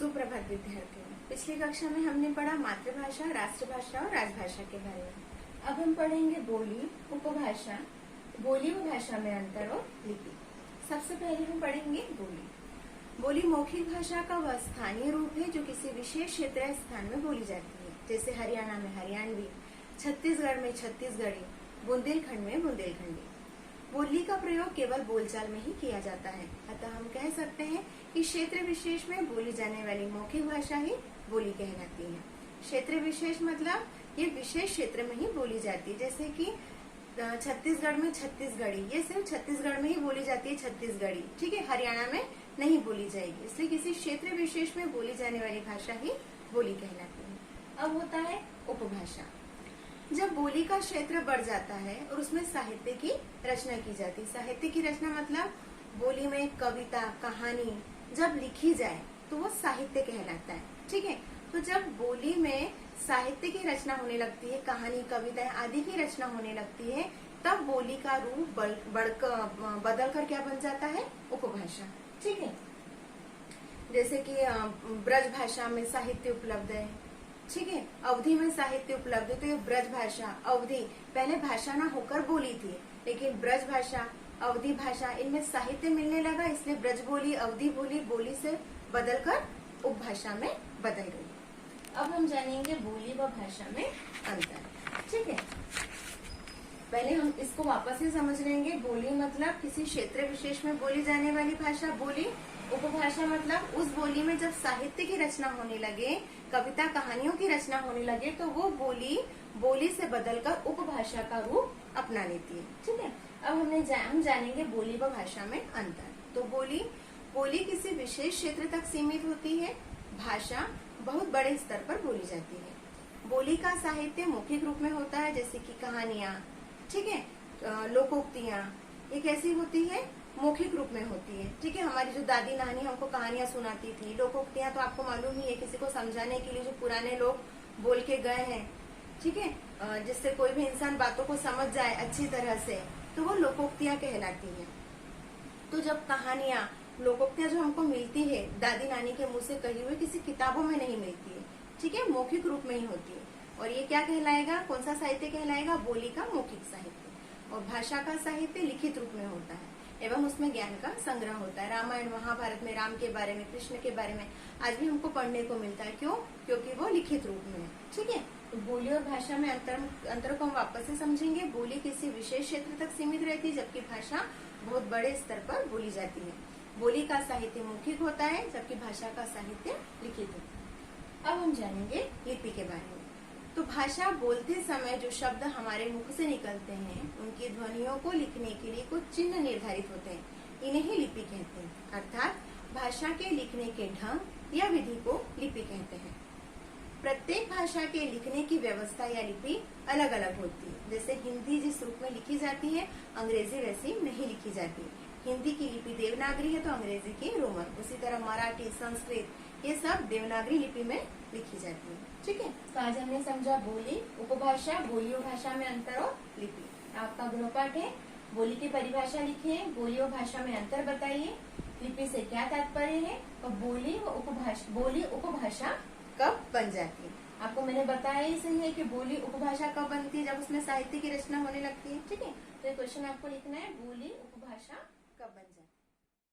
सुप्रभात विद्यार्थियों। पिछली कक्षा में हमने पढ़ा मातृभाषा, राष्ट्रभाषा और राजभाषा के बारे में। अब हम पढ़ेंगे बोली, उपभाषा, बोली व भाषा में अंतर और लिपि। सबसे पहले हम पढ़ेंगे बोली। बोली मौखिक भाषा का वह स्थानीय रूप है जो किसी विशेष क्षेत्र या स्थान में बोली जाती है, जैसे हरियाणा में हरियाणवी, छत्तीसगढ़ में छत्तीसगढ़ी, बुंदेलखंड में बुंदेलखंडी। बोली का प्रयोग केवल बोलचाल में ही किया जाता है, अतः हम कह सकते हैं कि क्षेत्र विशेष में बोली जाने वाली मौखिक भाषा ही बोली कहलाती है। क्षेत्र विशेष मतलब ये विशेष क्षेत्र में ही बोली जाती है, जैसे कि छत्तीसगढ़ में छत्तीसगढ़ी, ये सिर्फ छत्तीसगढ़ में ही बोली जाती है छत्तीसगढ़ी, ठीक है, हरियाणा में नहीं बोली जाएगी। इसलिए किसी क्षेत्र विशेष में बोली जाने वाली भाषा ही बोली कहलाती है। अब होता है उपभाषा। जब बोली का क्षेत्र बढ़ जाता है और उसमें साहित्य की रचना की जाती है। साहित्य की रचना मतलब बोली में कविता, कहानी जब लिखी जाए तो वो साहित्य कहलाता है, ठीक है। तो जब बोली में साहित्य की रचना होने लगती है, कहानी, कविता आदि की रचना होने लगती है, तब बोली का रूप बदल कर क्या बन जाता है, उपभाषा, ठीक है। जैसे कि ब्रज भाषा में साहित्य उपलब्ध है, ठीक है, अवधि में साहित्य उपलब्ध है, तो ये ब्रज भाषा, अवधि पहले भाषा ना होकर बोली थी, लेकिन ब्रज भाषा, अवधि भाषा इनमें साहित्य मिलने लगा, इसलिए ब्रज बोली, अवधि बोली, बोली से बदलकर उपभाषा में बदल गई। अब हम जानेंगे बोली व भाषा में अंतर, ठीक है। पहले हम इसको वापस से समझ लेंगे। बोली मतलब किसी क्षेत्र विशेष में बोली जाने वाली भाषा बोली। उपभाषा मतलब उस बोली में जब साहित्य की रचना होने लगे, कविता, कहानियों की रचना होने लगे, तो वो बोली से बदलकर उपभाषा का रूप अपना लेती है, ठीक है। अब हम जानेंगे बोली व भाषा में अंतर। तो बोली किसी विशेष क्षेत्र तक सीमित होती है, भाषा बहुत बड़े स्तर पर बोली जाती है। बोली का साहित्य मौखिक रूप में होता है, जैसे कि कहानियां, ठीक है, लोकोक्तियां, ये कैसी होती है, मौखिक रूप में होती है, ठीक है। हमारी जो दादी नानी हमको कहानियां सुनाती थी। लोकोक्तियां तो आपको मालूम ही है, किसी को समझाने के लिए जो पुराने लोग बोल के गए हैं, ठीक है, जिससे कोई भी इंसान बातों को समझ जाए अच्छी तरह से, तो वो लोकोक्तियां कहलाती है। तो जब कहानियां, लोकोक्तियां जो हमको मिलती है दादी नानी के मुंह से कही हुई, किसी किताबों में नहीं मिलती है, ठीक है, मौखिक रूप में ही होती है। और ये क्या कहलाएगा, कौन सा साहित्य कहलाएगा, बोली का मौखिक साहित्य। और भाषा का साहित्य लिखित रूप में होता है एवं उसमें ज्ञान का संग्रह होता है। रामायण, महाभारत में राम के बारे में, कृष्ण के बारे में आज भी हमको पढ़ने को मिलता है। क्यों? क्योंकि वो लिखित रूप में है, ठीक है। तो बोली और भाषा में अंतर को हम वापस से समझेंगे। बोली किसी विशेष क्षेत्र तक सीमित रहती है, जबकि भाषा बहुत बड़े स्तर पर बोली जाती है। बोली का साहित्य मौखिक होता है, जबकि भाषा का साहित्य लिखित होता है। अब हम जानेंगे लिपि के बारे में। तो भाषा बोलते समय जो शब्द हमारे मुख से निकलते हैं, उनकी ध्वनियों को लिखने के लिए कुछ चिन्ह निर्धारित होते हैं, इन्हें ही लिपि कहते हैं। अर्थात भाषा के लिखने के ढंग या विधि को लिपि कहते हैं। प्रत्येक भाषा के लिखने की व्यवस्था या लिपि अलग अलग होती है। जैसे हिंदी जिस रूप में लिखी जाती है, अंग्रेजी वैसी नहीं लिखी जाती। हिंदी की लिपि देवनागरी है तो अंग्रेजी की रोमन। उसी तरह मराठी, संस्कृत ये सब देवनागरी लिपि में लिखी जाती है, ठीक है। तो आज हमने समझा बोली, उपभाषा, बोली और भाषा में अंतर और लिपि। आपका गृहपाठ है, बोली की परिभाषा लिखिए, बोली और भाषा में अंतर बताइए, लिपि से क्या तात्पर्य है, और बोली उपभाषा कब बन जाती है। आपको मैंने बताया ही सही है कि बोली उपभाषा कब बनती है, जब उसमें साहित्य की रचना होने लगती है, ठीक है। तो ये क्वेश्चन आपको लिखना है, बोली उपभाषा